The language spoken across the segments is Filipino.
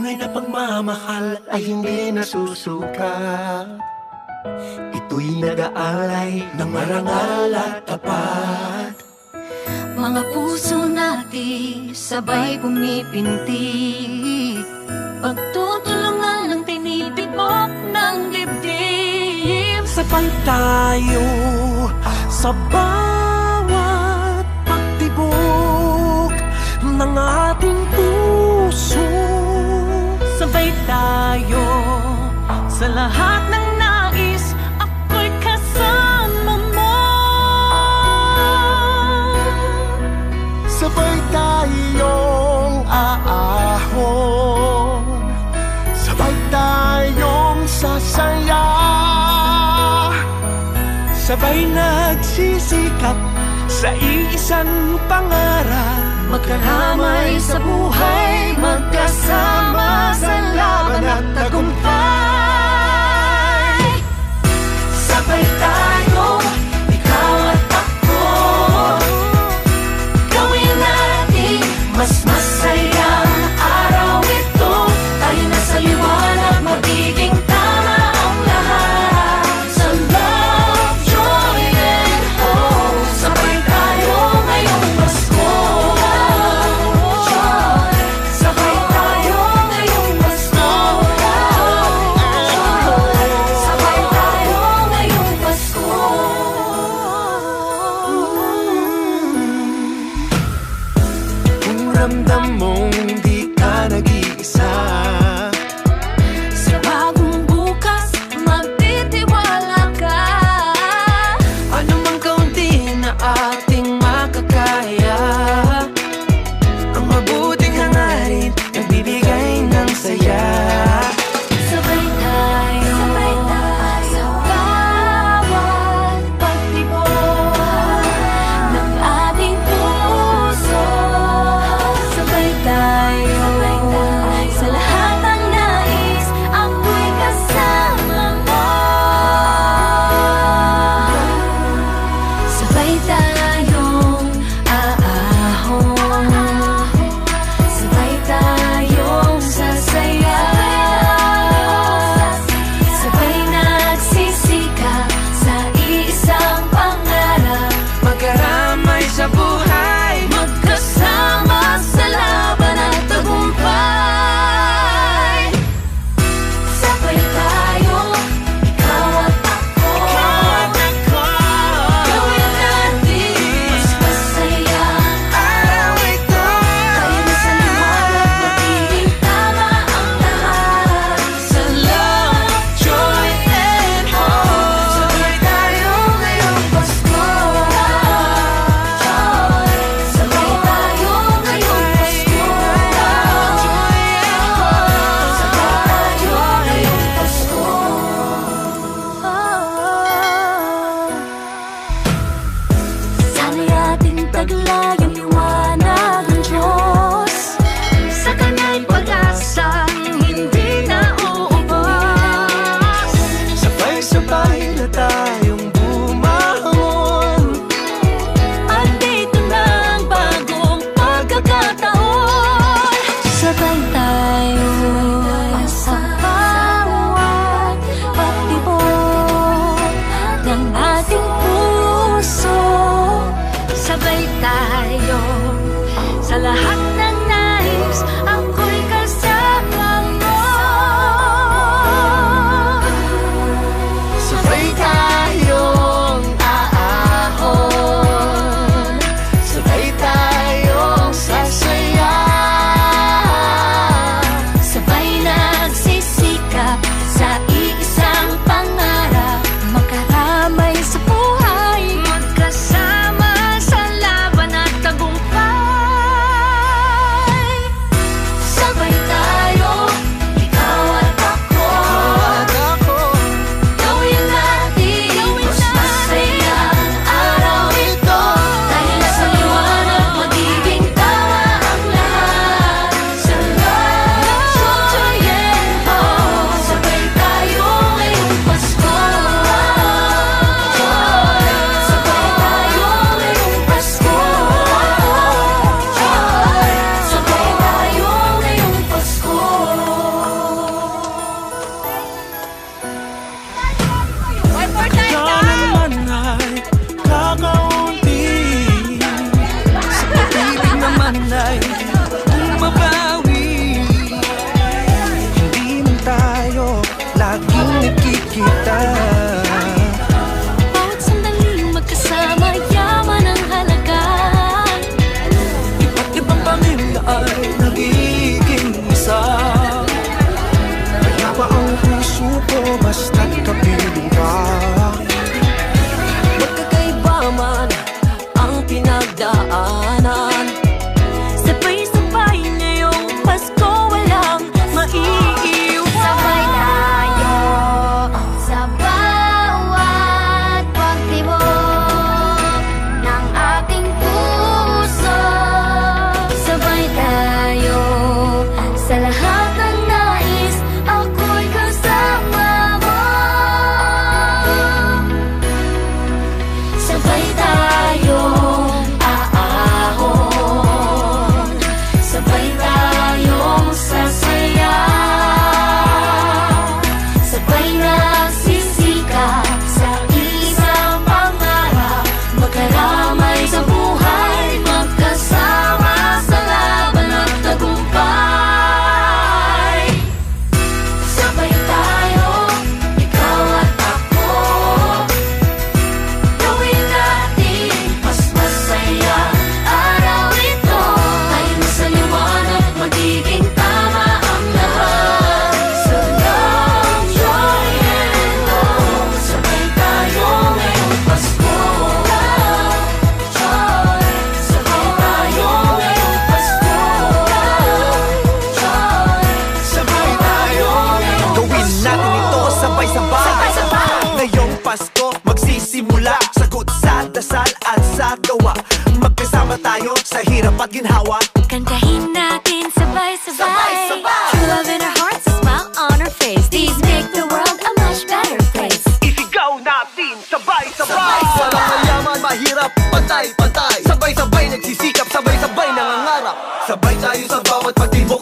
Tunay na pagmamahal ay hindi nasusukat. Ito'y nag-aalay ng marangal at tapat. Mga puso natin sabay pumipintig, pagtutulungan ng tinitibok ng dibdib. Sabay tayo sa bawat pagtibok ng ating puso. Sabay tayo sa lahat ng nais, ako'y kasama mo. Sabay tayong aahon, sabay tayong sasaya, sabay nagsisikap sa iisang pangarap. Magkaramay sa buhay, magkasama sa laban at tagumpay. Sabay tayo, ikaw at ako, gawin natin mas masayang araw ito. Tayo na sa liwanag, magiging tama ang lahat. Sa love, joy, and hope, sabay tayo ngayong Pasko.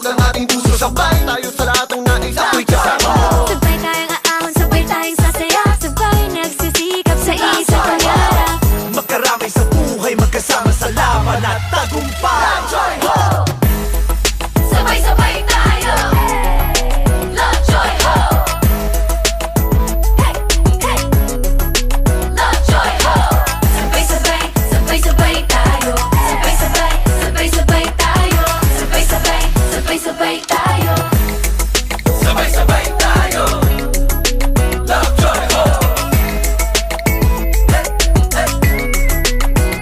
ng ating puso. Sabay tayo sa lahat ng nais ako'y kasama. Sabay tayong aahon, sabay tayong sasaya. Sabay nagsisikap sa isang pangarap. Magkaramay sa buhay, magkasama sa laban at tagumpay. Joy Ho! Sabay-sabay tayo. Love, joy, ho. Hey, hey. Love, joy, ho. Sabay-sabay, sabay-sabay tayo. Sabay-sabay, sabay-sabay tayo. Sabay-sabay, sabay-sabay tayo. Sabay-sabay tayo. Love, joy, ho.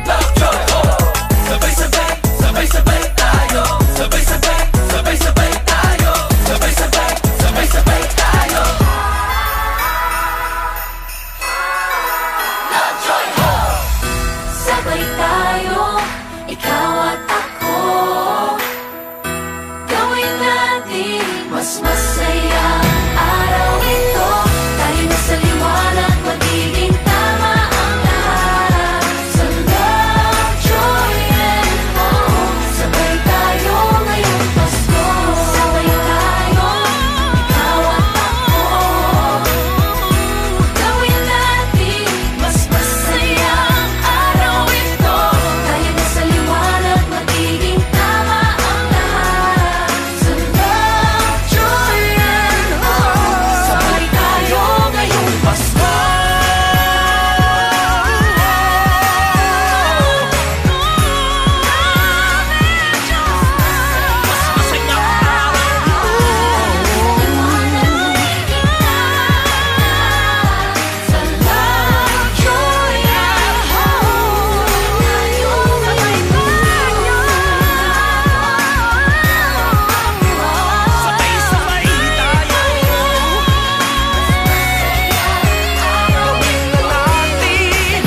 Love, joy, ho. Sabay-sabay, sabay-sabay tayo. Sabay-sabay, sabay-sabay tayo. Sabay-sabay, sabay-sabay tayo. Love, joy, ho. Sabay tayo, ikaw at ako. Gawin natin mas masaya ang araw ito. Tayo na sa liwanag, magiging tama ang lahat. Sa love, joy, and hope. Sabay tayo ngayong Pasko. Sabay tayo, ikaw at ako. Gawin natin mas masaya ang araw ito. Tayo na sa liwanag, magiging tama ang lahat. Sa love, joy, and hope. Sabay tayo ngayong Pasko. Masaya ang araw. Sa love, joy, and hope. Sabay tayo. Sabay-sabay tayo. Gawin na natin.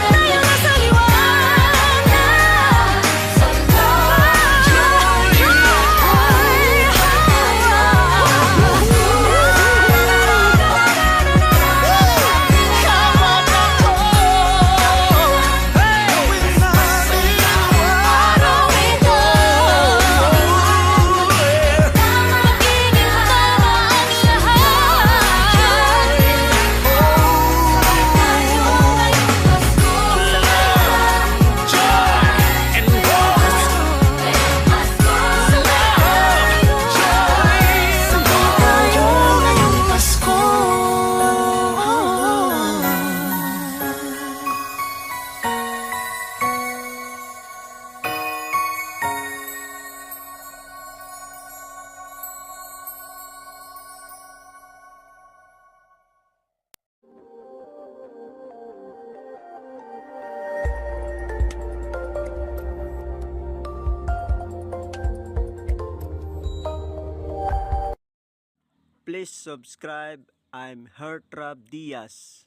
Tayo na sa liwanag. Sa love, joy, araw ito. Magiging tama ang lahat. Tayo ngayong Pasko. And Tayo ngayong Pasko. Please subscribe. I'm Hertrab Diaz.